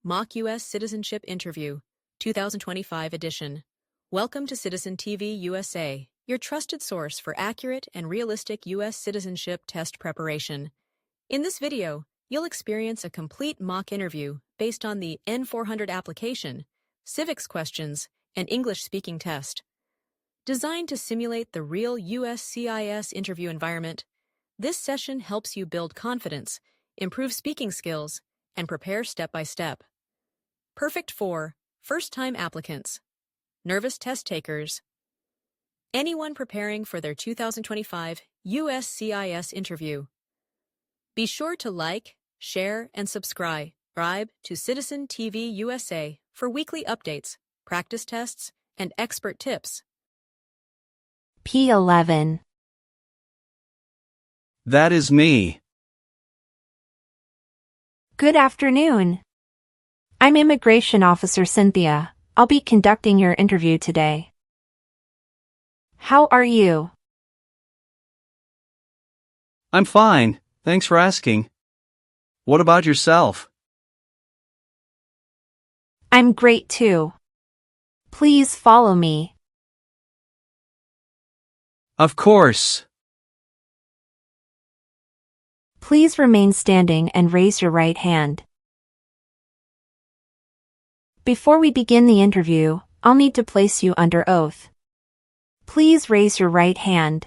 Mock U.S. Citizenship Interview, 2025 edition. Welcome to Citizen TV USA, your trusted source for accurate and realistic U.S. citizenship test preparation. In this video, you'll experience a complete mock interview based on the N-400 application, Civics questions, and English-speaking test. Designed to simulate the real USCIS interview environment, this session helps you build confidence, improve speaking skills, and prepare step by step. Perfect for first-time applicants, nervous test takers, anyone preparing for their 2025 USCIS interview. Be sure to like, share, and subscribe to Citizen TV USA for weekly updates, practice tests, and expert tips. P11. That is me. Good afternoon. I'm Immigration Officer Cynthia. I'll be conducting your interview today. How are you? I'm fine, thanks for asking. What about yourself? I'm great too. Please follow me. Of course. Please remain standing and raise your right hand. Before we begin the interview, I'll need to place you under oath. Please raise your right hand.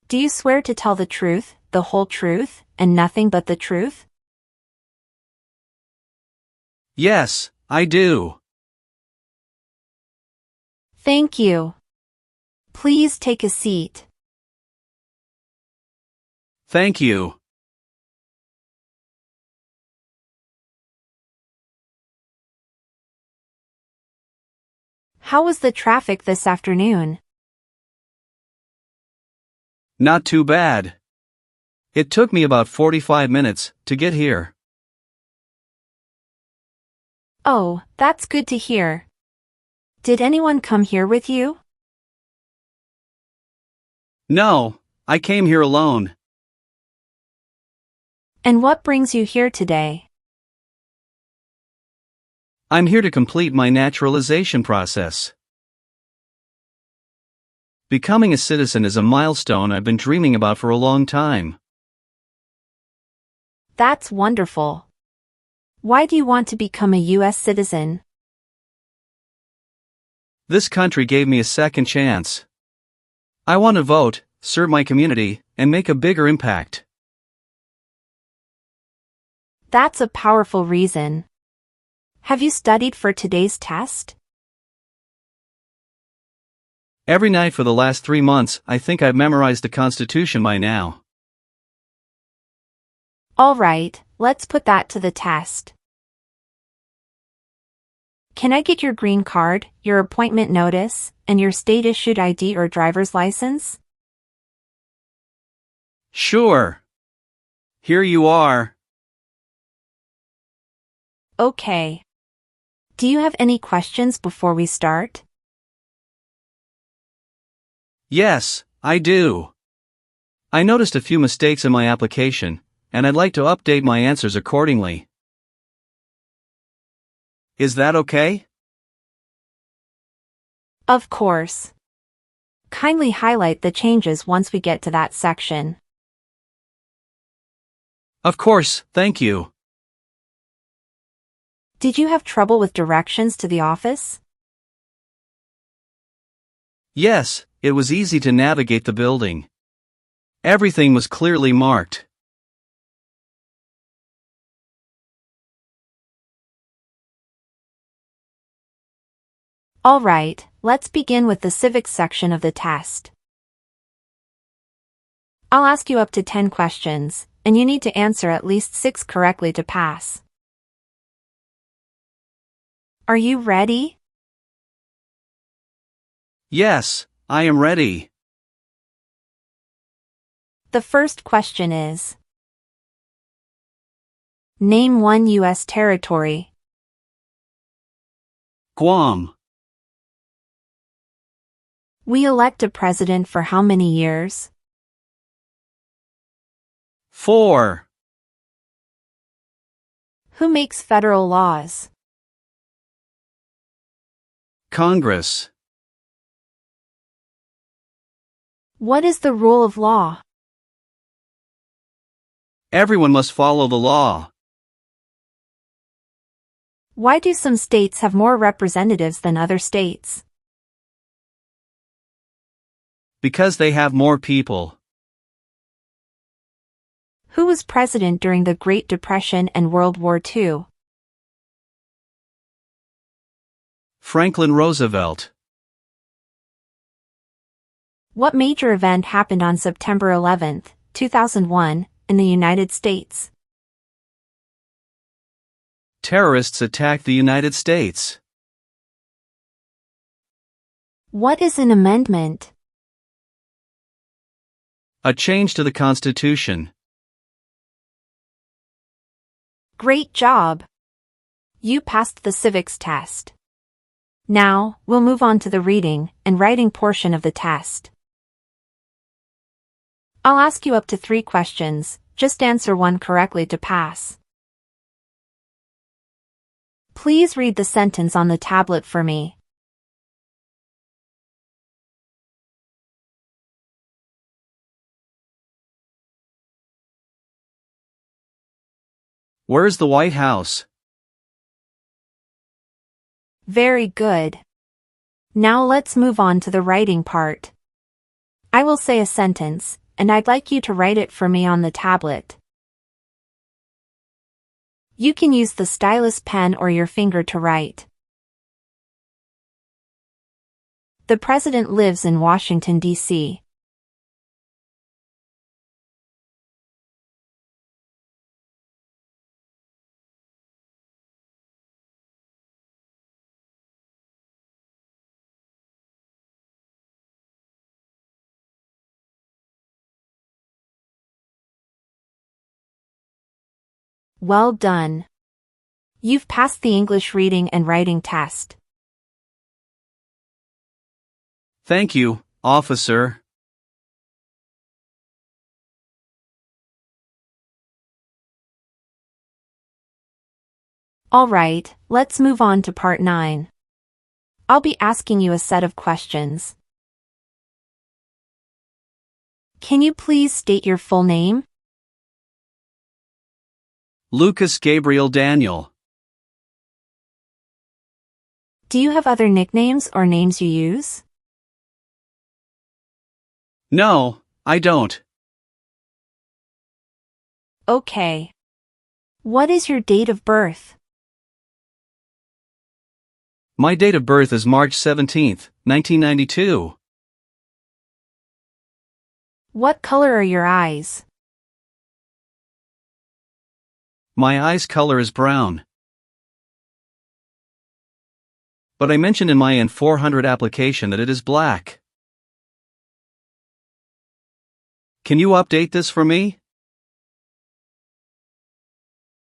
Do you swear to tell the truth, the whole truth, and nothing but the truth? Yes, I do. Thank you. Please take a seat. Thank you. How was the traffic this afternoon? Not too bad. It took me about 45 minutes to get here. Oh, that's good to hear. Did anyone come here with you? No, I came here alone. And what brings you here today? I'm here to complete my naturalization process. Becoming a citizen is a milestone I've been dreaming about for a long time. That's wonderful. Why do you want to become a U.S. citizen? This country gave me a second chance. I want to vote, serve my community, and make a bigger impact. That's a powerful reason. Have you studied for today's test? Every night for the last 3 months, I think I've memorized the Constitution by now. All right, let's put that to the test. Can I get your green card, your appointment notice, and your state-issued ID or driver's license? Sure. Here you are. Okay. Do you have any questions before we start? Yes, I do. I noticed a few mistakes in my application, and I'd like to update my answers accordingly. Is that okay? Of course. Kindly highlight the changes once we get to that section. Of course, thank you. Did you have trouble with directions to the office? Yes, it was easy to navigate the building. Everything was clearly marked. All right, let's begin with the civics section of the test. I'll ask you up to 10 questions, and you need to answer at least 6 correctly to pass. Are you ready? Yes, I am ready. The first question is: name one U.S. territory. Guam. We elect a president for how many years? 4. Who makes federal laws? Congress. What is the rule of law? Everyone must follow the law. Why do some states have more representatives than other states? Because they have more people. Who was president during the Great Depression and World War II? Franklin Roosevelt. What major event happened on September 11, 2001, in the United States? Terrorists attacked the United States. What is an amendment? A change to the Constitution. Great job! You passed the civics test. Now, we'll move on to the reading and writing portion of the test. I'll ask you up to 3 questions, just answer one correctly to pass. Please read the sentence on the tablet for me. Where's the White House? Very good. Now let's move on to the writing part. I will say a sentence, and I'd like you to write it for me on the tablet. You can use the stylus pen or your finger to write. The president lives in Washington, D.C. Well done. You've passed the English reading and writing test. Thank you, officer. All right, let's move on to part 9. I'll be asking you a set of questions. Can you please state your full name? Lucas Gabriel Daniel. Do you have other nicknames or names you use? No, I don't. Okay. What is your date of birth? My date of birth is March 17, 1992. What color are your eyes? My eyes color is brown. But I mentioned in my N-400 application that it is black. Can you update this for me?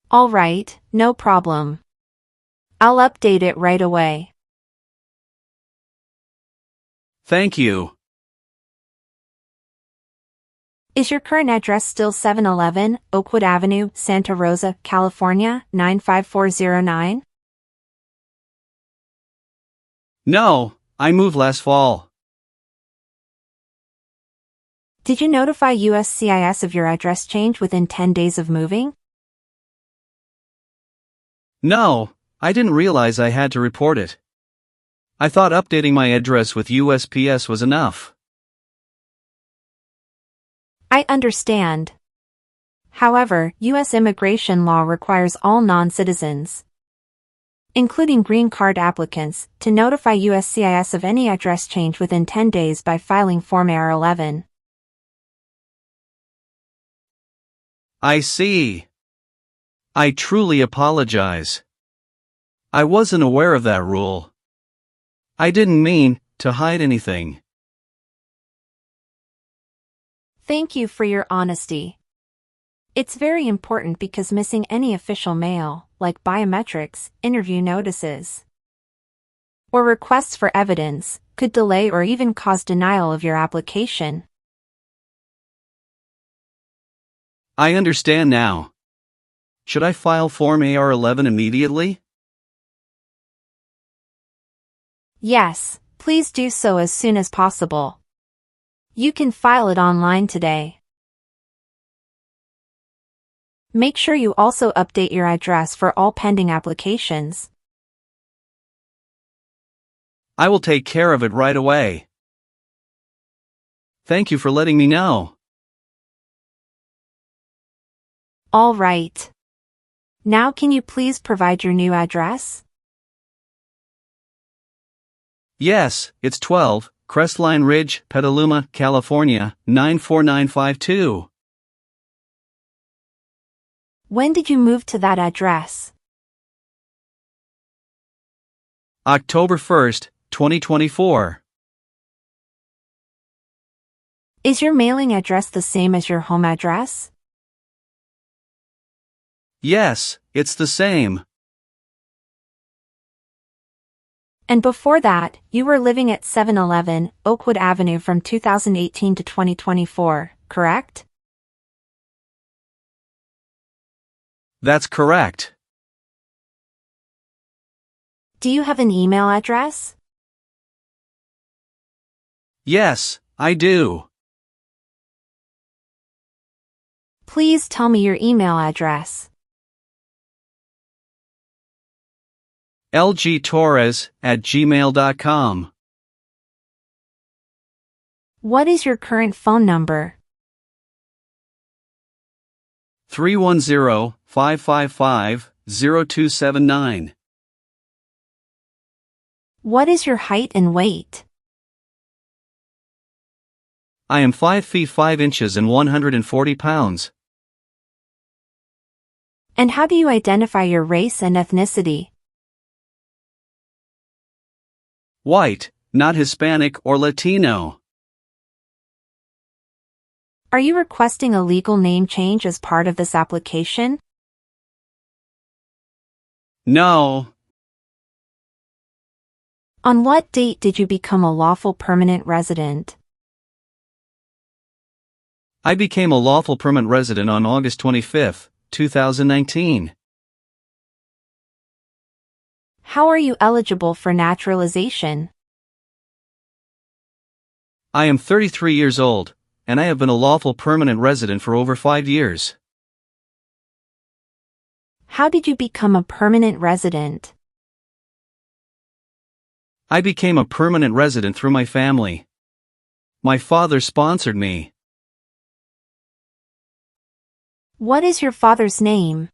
All right, no problem. I'll update it right away. Thank you. Is your current address still 711 Oakwood Avenue, Santa Rosa, California, 95409? No, I moved last fall. Did you notify USCIS of your address change within 10 days of moving? No, I didn't realize I had to report it. I thought updating my address with USPS was enough. I understand. However, U.S. immigration law requires all non-citizens, including green card applicants, to notify USCIS of any address change within 10 days by filing Form AR-11. I see. I truly apologize. I wasn't aware of that rule. I didn't mean to hide anything. Thank you for your honesty. It's very important because missing any official mail, like biometrics, interview notices, or requests for evidence, could delay or even cause denial of your application. I understand now. Should I file Form AR-11 immediately? Yes, please do so as soon as possible. You can file it online today. Make sure you also update your address for all pending applications. I will take care of it right away. Thank you for letting me know. All right. Now can you please provide your new address? Yes, it's 12, Crestline Ridge, Petaluma, California, 94952. When did you move to that address? October 1st, 2024. Is your mailing address the same as your home address? Yes, it's the same. And before that, you were living at 711 Oakwood Avenue from 2018 to 2024, correct? That's correct. Do you have an email address? Yes, I do. Please tell me your email address. lgtorres@gmail.com. What is your current phone number? 310-555-0279. What is your height and weight? I am 5 feet 5 inches and 140 pounds. And how do you identify your race and ethnicity? White, not Hispanic or Latino. Are you requesting a legal name change as part of this application? No. On what date did you become a lawful permanent resident? I became a lawful permanent resident on August 25, 2019. How are you eligible for naturalization? I am 33 years old, and I have been a lawful permanent resident for over 5 years. How did you become a permanent resident? I became a permanent resident through my family. My father sponsored me. What is your father's name?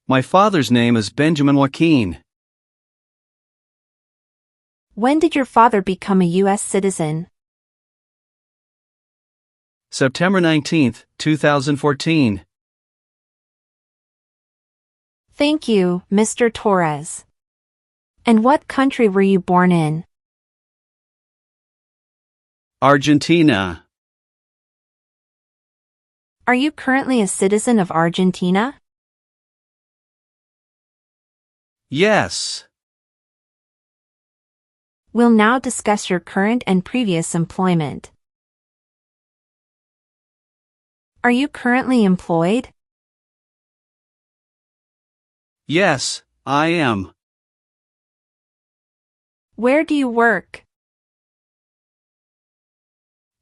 My father's name is Benjamin Joaquin. When did your father become a U.S. citizen? September 19, 2014. Thank you, Mr. Torres. And what country were you born in? Argentina. Are you currently a citizen of Argentina? Yes. We'll now discuss your current and previous employment. Are you currently employed? Yes, I am. Where do you work?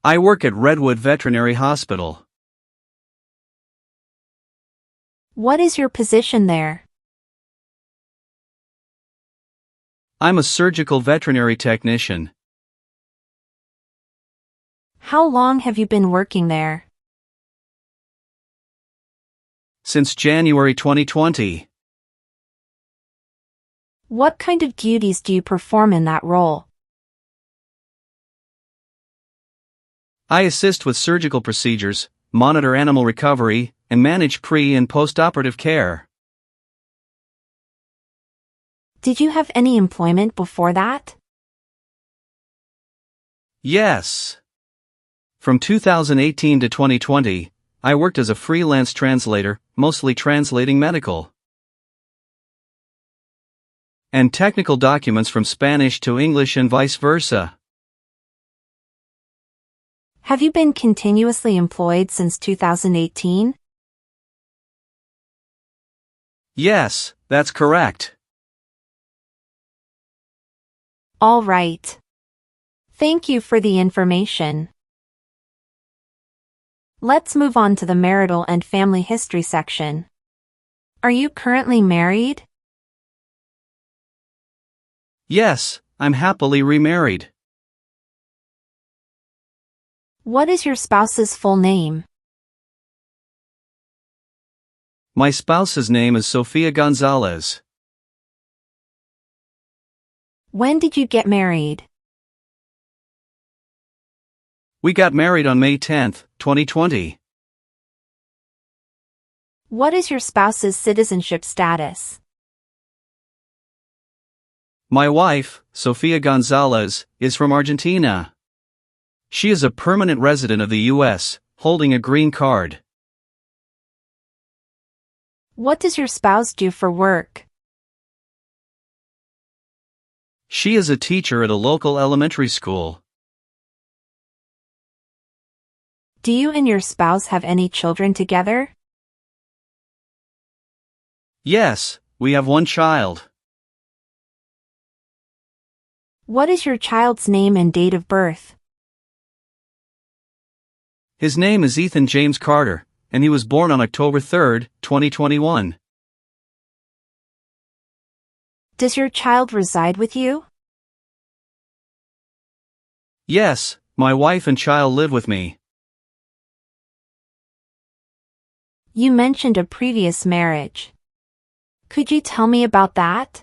I work at Redwood Veterinary Hospital. What is your position there? I'm a surgical veterinary technician. How long have you been working there? Since January 2020. What kind of duties do you perform in that role? I assist with surgical procedures, monitor animal recovery, and manage pre- and post-operative care. Did you have any employment before that? Yes. From 2018 to 2020, I worked as a freelance translator, mostly translating medical and technical documents from Spanish to English and vice versa. Have you been continuously employed since 2018? Yes, that's correct. All right. Thank you for the information. Let's move on to the marital and family history section. Are you currently married? Yes, I'm happily remarried. What is your spouse's full name? My spouse's name is Sofia Gonzalez. When did you get married? We got married on May 10, 2020. What is your spouse's citizenship status? My wife, Sofia Gonzalez, is from Argentina. She is a permanent resident of the U.S., holding a green card. What does your spouse do for work? She is a teacher at a local elementary school. Do you and your spouse have any children together? Yes, we have one child. What is your child's name and date of birth? His name is Ethan James Carter, and he was born on October 3, 2021. Does your child reside with you? Yes, my wife and child live with me. You mentioned a previous marriage. Could you tell me about that?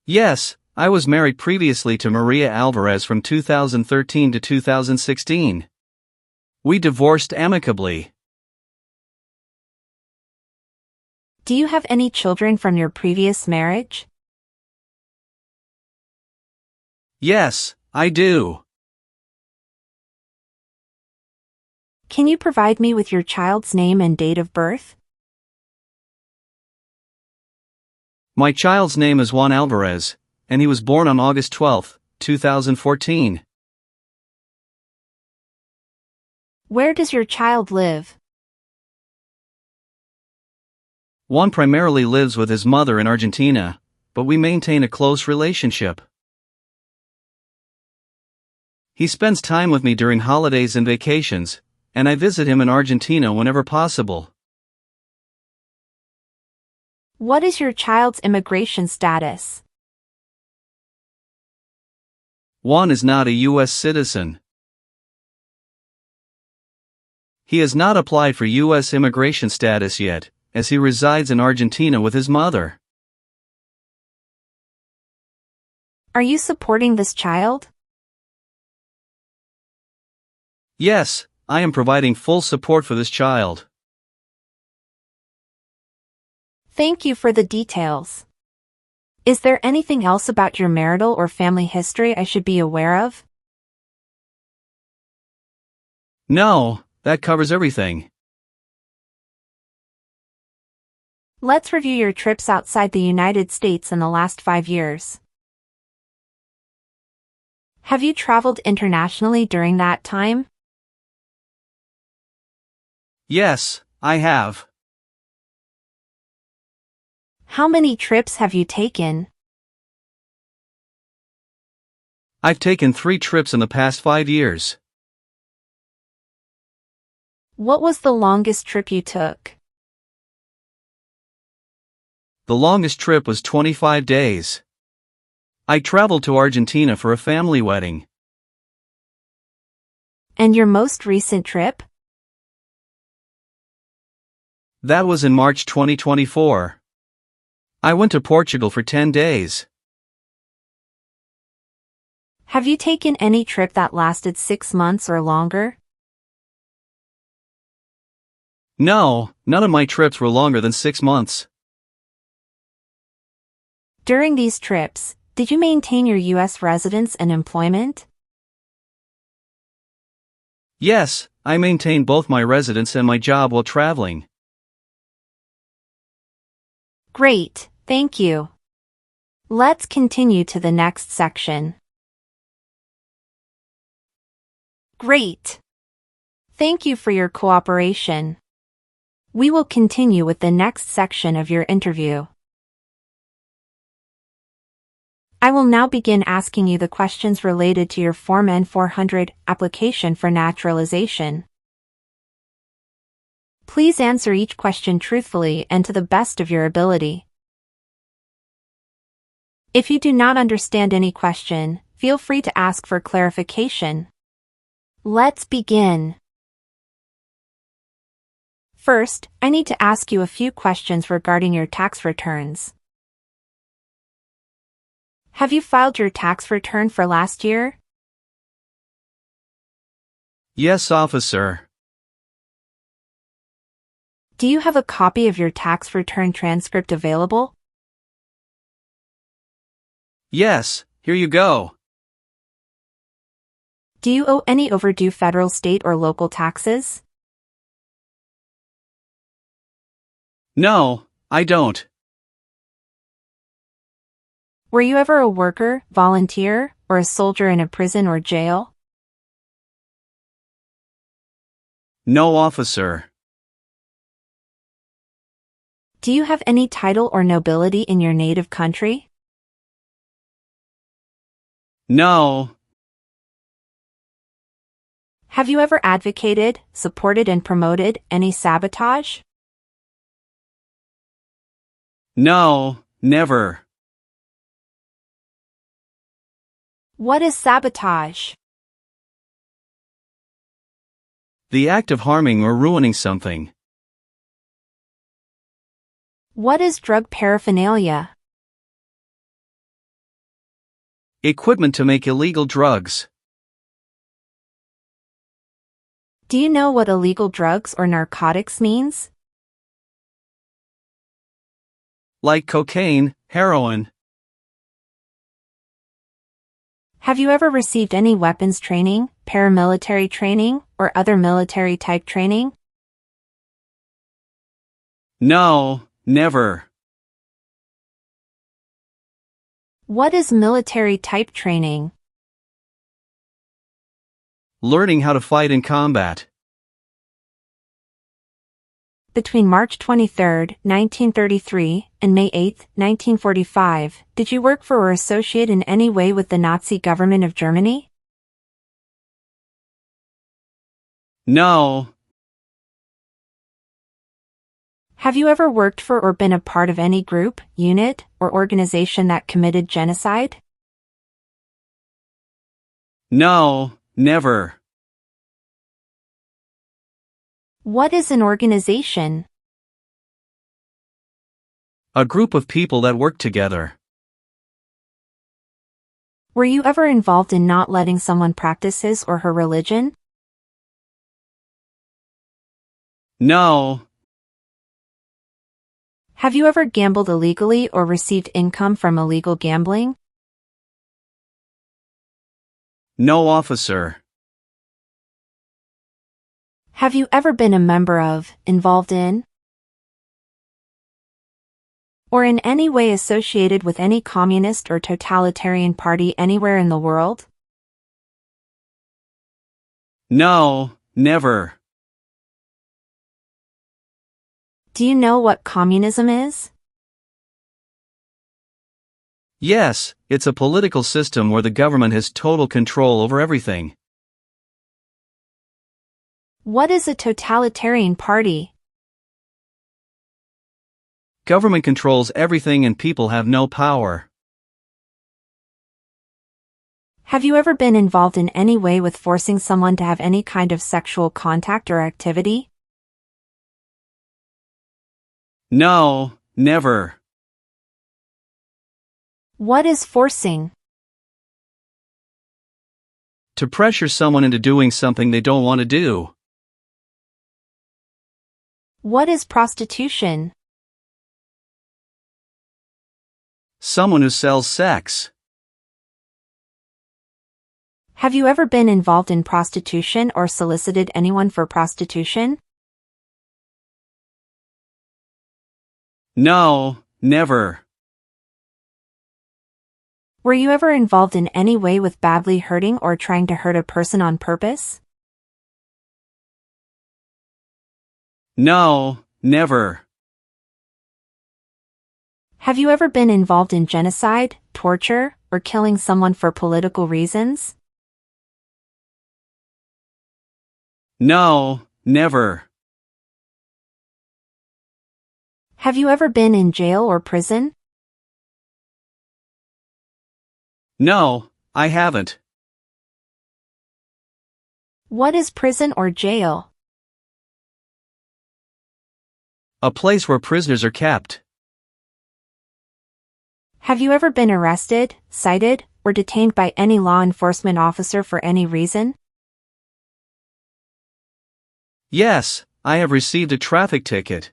Yes, I was married previously to Maria Alvarez from 2013 to 2016. We divorced amicably. Do you have any children from your previous marriage? Yes, I do. Can you provide me with your child's name and date of birth? My child's name is Juan Alvarez, and he was born on August 12, 2014. Where does your child live? Juan primarily lives with his mother in Argentina, but we maintain a close relationship. He spends time with me during holidays and vacations, and I visit him in Argentina whenever possible. What is your child's immigration status? Juan is not a U.S. citizen. He has not applied for U.S. immigration status yet, as he resides in Argentina with his mother. Are you supporting this child? Yes, I am providing full support for this child. Thank you for the details. Is there anything else about your marital or family history I should be aware of? No, that covers everything. Let's review your trips outside the United States in the last 5 years. Have you traveled internationally during that time? Yes, I have. How many trips have you taken? I've taken 3 trips in the past 5 years. What was the longest trip you took? The longest trip was 25 days. I traveled to Argentina for a family wedding. And your most recent trip? That was in March 2024. I went to Portugal for 10 days. Have you taken any trip that lasted 6 months or longer? No, none of my trips were longer than 6 months. During these trips, did you maintain your U.S. residence and employment? Yes, I maintained both my residence and my job while traveling. Great, thank you. Let's continue to the next section. Great! Thank you for your cooperation. We will continue with the next section of your interview. I will now begin asking you the questions related to your Form N-400 application for naturalization. Please answer each question truthfully and to the best of your ability. If you do not understand any question, feel free to ask for clarification. Let's begin. First, I need to ask you a few questions regarding your tax returns. Have you filed your tax return for last year? Yes, officer. Do you have a copy of your tax return transcript available? Yes, here you go. Do you owe any overdue federal, state, or local taxes? No, I don't. Were you ever a worker, volunteer, or a soldier in a prison or jail? No, officer. Do you have any title or nobility in your native country? No. Have you ever advocated, supported, and promoted any sabotage? No, never. What is sabotage? The act of harming or ruining something. What is drug paraphernalia? Equipment to make illegal drugs. Do you know what illegal drugs or narcotics means? Like cocaine, heroin. Have you ever received any weapons training, paramilitary training, or other military-type training? No, never. What is military-type training? Learning how to fight in combat. Between March 23, 1933, and May 8, 1945, did you work for or associate in any way with the Nazi government of Germany? No. Have you ever worked for or been a part of any group, unit, or organization that committed genocide? No, never. What is an organization? A group of people that work together. Were you ever involved in not letting someone practice his or her religion? No. Have you ever gambled illegally or received income from illegal gambling? No, officer. Have you ever been a member of, involved in, or in any way associated with any communist or totalitarian party anywhere in the world? No, never. Do you know what communism is? Yes, it's a political system where the government has total control over everything. What is a totalitarian party? Government controls everything and people have no power. Have you ever been involved in any way with forcing someone to have any kind of sexual contact or activity? No, never. What is forcing? To pressure someone into doing something they don't want to do. What is prostitution? Someone who sells sex. Have you ever been involved in prostitution or solicited anyone for prostitution? No, never. Were you ever involved in any way with badly hurting or trying to hurt a person on purpose? No, never. Have you ever been involved in genocide, torture, or killing someone for political reasons? No, never. Have you ever been in jail or prison? No, I haven't. What is prison or jail? A place where prisoners are kept. Have you ever been arrested, cited, or detained by any law enforcement officer for any reason? Yes, I have received a traffic ticket.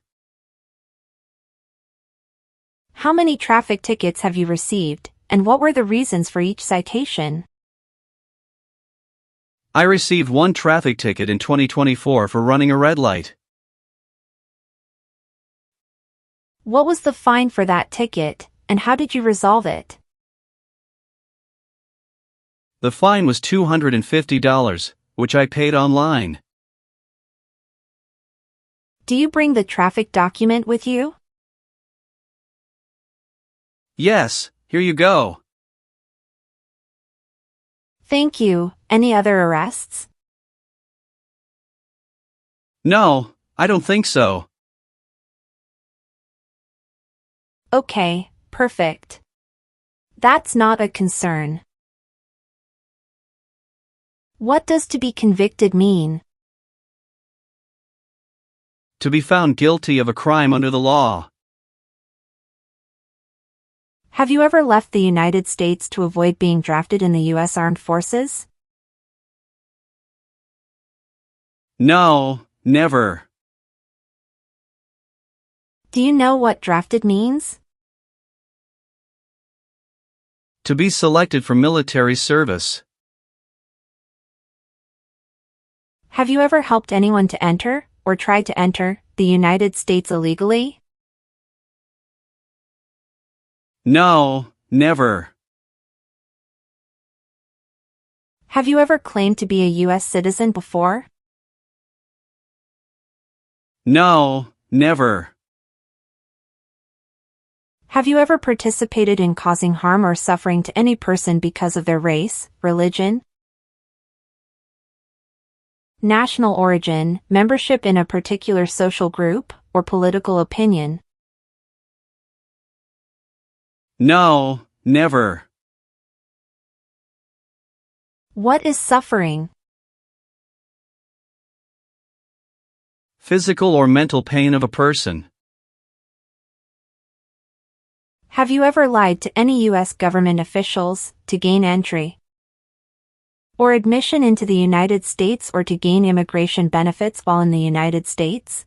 How many traffic tickets have you received, and what were the reasons for each citation? I received one traffic ticket in 2024 for running a red light. What was the fine for that ticket, and how did you resolve it? The fine was $250, which I paid online. Do you bring the traffic document with you? Yes, here you go. Thank you. Any other arrests? No, I don't think so. Okay, perfect. That's not a concern. What does to be convicted mean? To be found guilty of a crime under the law. Have you ever left the United States to avoid being drafted in the U.S. Armed Forces? No, never. Do you know what drafted means? To be selected for military service. Have you ever helped anyone to enter, or tried to enter, the United States illegally? No, never. Have you ever claimed to be a U.S. citizen before? No, never. Have you ever participated in causing harm or suffering to any person because of their race, religion, national origin, membership in a particular social group, or political opinion? No, never. What is suffering? Physical or mental pain of a person. Have you ever lied to any U.S. government officials to gain entry or admission into the United States or to gain immigration benefits while in the United States?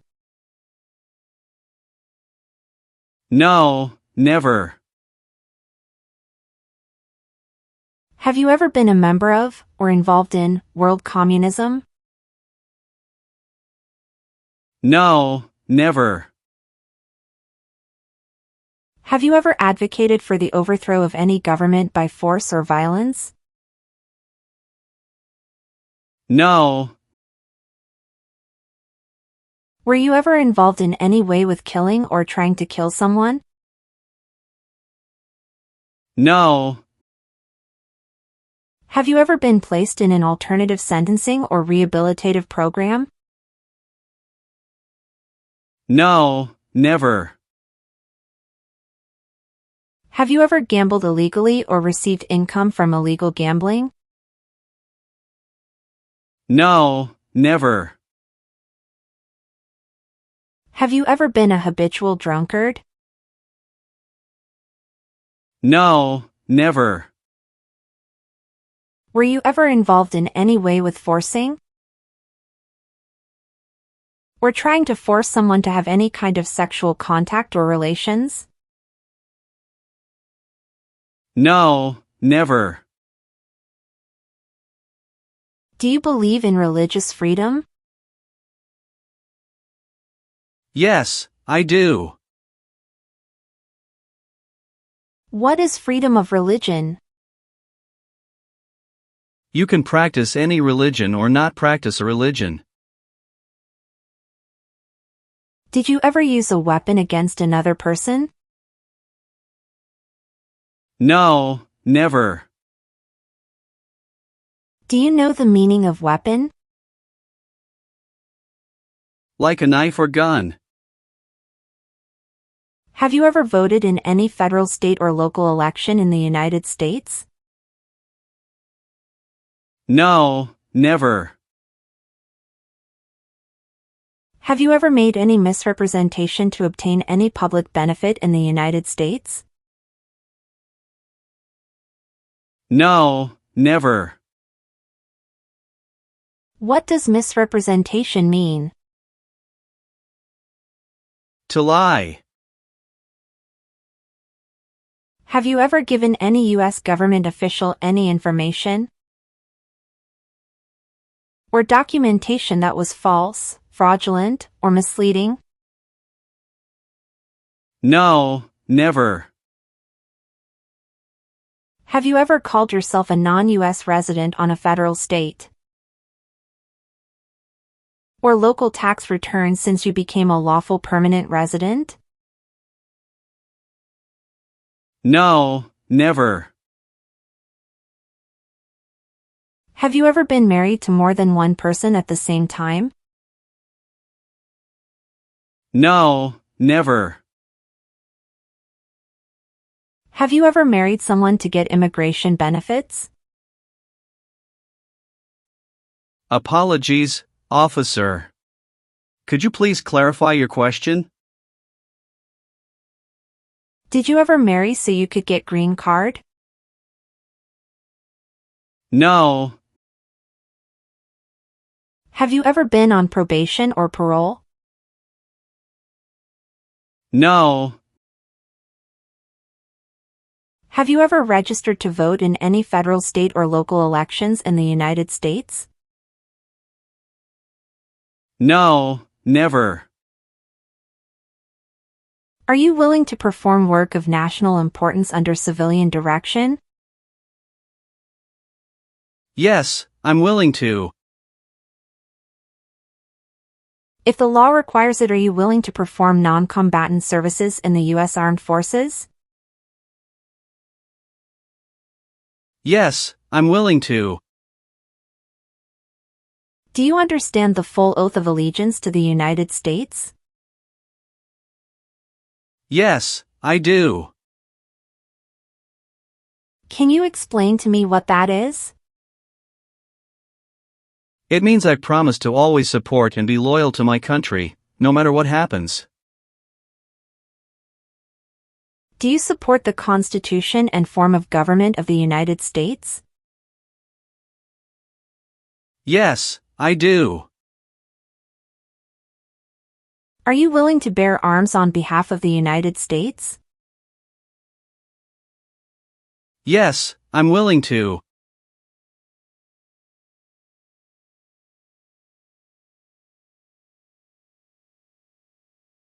No, never. Have you ever been a member of, or involved in, world communism? No, never. Have you ever advocated for the overthrow of any government by force or violence? No. Were you ever involved in any way with killing or trying to kill someone? No. Have you ever been placed in an alternative sentencing or rehabilitative program? No, never. Have you ever gambled illegally or received income from illegal gambling? No, never. Have you ever been a habitual drunkard? No, never. Were you ever involved in any way with forcing or trying to force someone to have any kind of sexual contact or relations? No, never. Do you believe in religious freedom? Yes, I do. What is freedom of religion? You can practice any religion or not practice a religion. Did you ever use a weapon against another person? No, never. Do you know the meaning of weapon? Like a knife or gun. Have you ever voted in any federal, state, or local election in the United States? No, never. Have you ever made any misrepresentation to obtain any public benefit in the United States? No, never. What does misrepresentation mean? To lie. Have you ever given any U.S. government official any information or documentation that was false, fraudulent, or misleading? No, never. Have you ever called yourself a non-U.S. resident on a federal, state, or local tax return since you became a lawful permanent resident? No, never. Have you ever been married to more than one person at the same time? No, never. Have you ever married someone to get immigration benefits? Apologies, officer. Could you please clarify your question? Did you ever marry so you could get green card? No. Have you ever been on probation or parole? No. Have you ever registered to vote in any federal, state, or local elections in the United States? No, never. Are you willing to perform work of national importance under civilian direction? Yes, I'm willing to. If the law requires it, are you willing to perform non-combatant services in the U.S. Armed Forces? Yes, I'm willing to. Do you understand the full oath of allegiance to the United States? Yes, I do. Can you explain to me what that is? It means I promise to always support and be loyal to my country, no matter what happens. Do you support the Constitution and form of government of the United States? Yes, I do. Are you willing to bear arms on behalf of the United States? Yes, I'm willing to.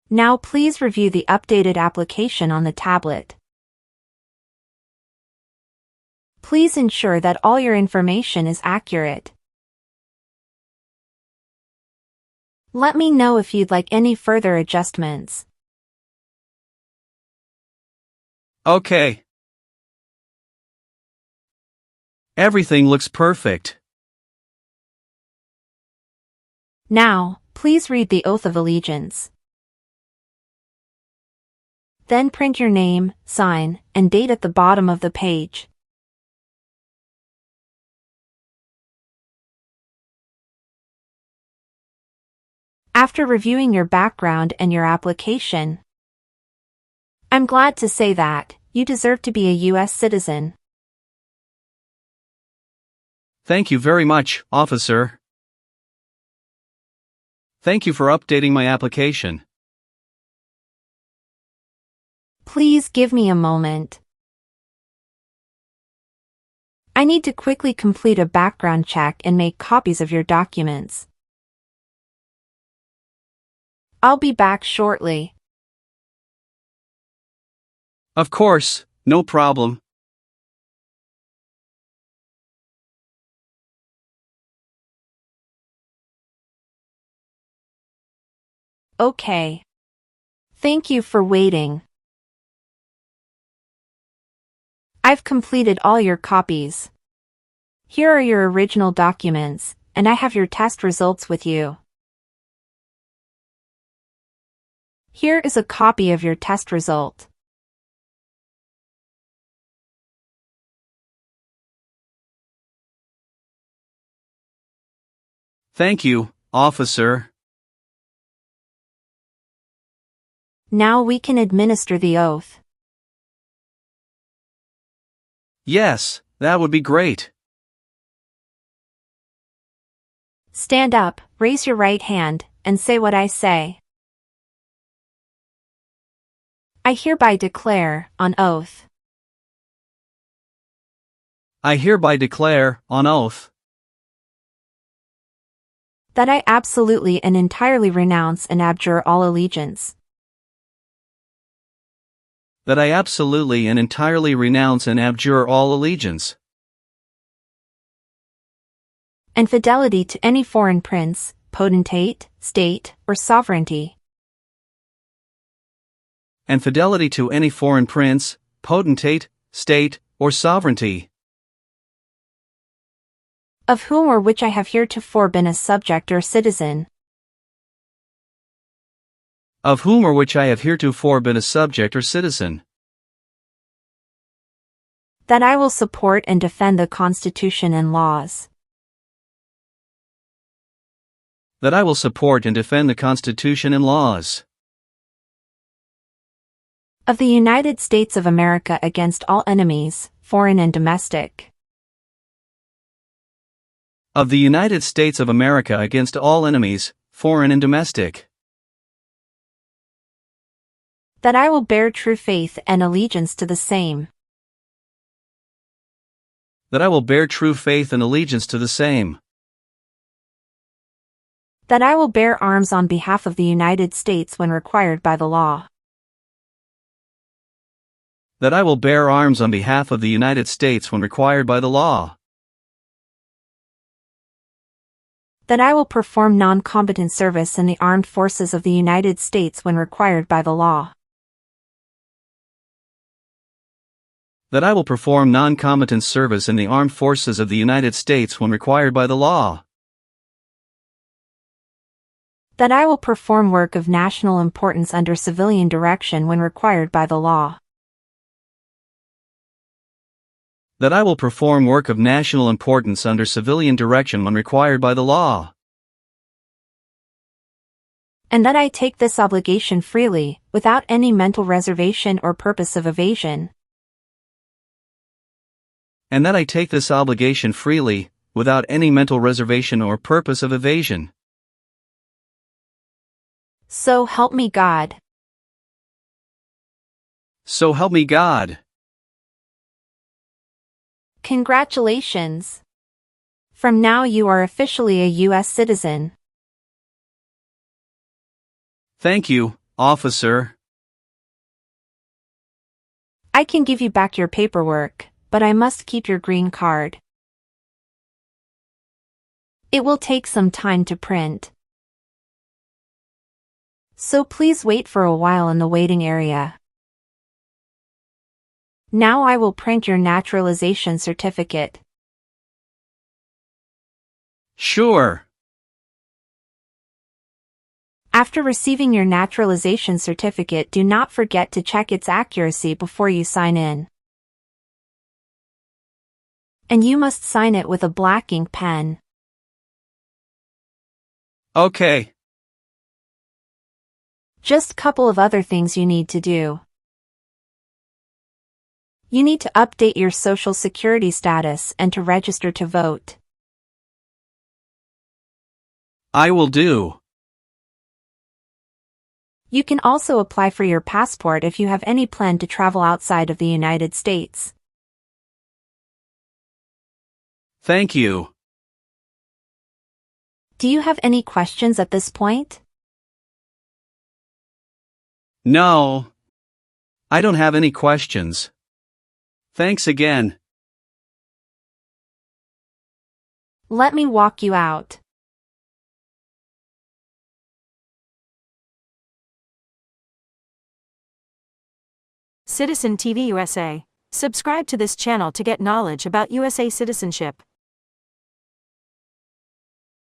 Now please review the updated application on the tablet. Please ensure that all your information is accurate. Let me know if you'd like any further adjustments. Okay. Everything looks perfect. Now, please read the Oath of Allegiance. Then print your name, sign, and date at the bottom of the page. After reviewing your background and your application, I'm glad to say that you deserve to be a U.S. citizen. Thank you very much, officer. Thank you for updating my application. Please give me a moment. I need to quickly complete a background check and make copies of your documents. I'll be back shortly. Of course, no problem. Okay. Thank you for waiting. I've completed all your copies. Here are your original documents, and I have your test results with you. Here is a copy of your test result. Thank you, officer. Now we can administer the oath. Yes, that would be great. Stand up, raise your right hand, and say what I say. I hereby declare, on oath. I hereby declare, on oath, that I absolutely and entirely renounce and abjure all allegiance. that I absolutely and entirely renounce and abjure all allegiance and fidelity to any foreign prince, potentate, state, or sovereignty. and fidelity to any foreign prince, potentate, state, or sovereignty, of whom or which I have heretofore been a subject or citizen. of whom or which I have heretofore been a subject or citizen, that I will support and defend the Constitution and laws that I will support and defend the Constitution and laws of the United States of America against all enemies, foreign and domestic. of the United States of America against all enemies, foreign and domestic, that I will bear true faith and allegiance to the same, that I will bear true faith and allegiance to the same, that I will bear arms on behalf of the United States when required by the law, that I will bear arms on behalf of the United States when required by the law, that I will perform non-combatant service in the armed forces of the United States when required by the law, that I will perform non-combatant service in the armed forces of the United States when required by the law, that I will perform work of national importance under civilian direction when required by the law, that I will perform work of national importance under civilian direction when required by the law, and that I take this obligation freely, without any mental reservation or purpose of evasion, and that I take this obligation freely, without any mental reservation or purpose of evasion. So help me God. So help me God. Congratulations. From now you are officially a U.S. citizen. Thank you, officer. I can give you back your paperwork, but I must keep your green card. It will take some time to print. So please wait for a while in the waiting area. Now I will print your naturalization certificate. Sure. After receiving your naturalization certificate, do not forget to check its accuracy before you sign in. And you must sign it with a black ink pen. Okay. Just a couple of other things you need to do. You need to update your Social Security status and to register to vote. I will do. You can also apply for your passport if you have any plan to travel outside of the United States. Thank you. Do you have any questions at this point? No. I don't have any questions. Thanks again. Let me walk you out. Citizen TV USA. Subscribe to this channel to get knowledge about USA citizenship.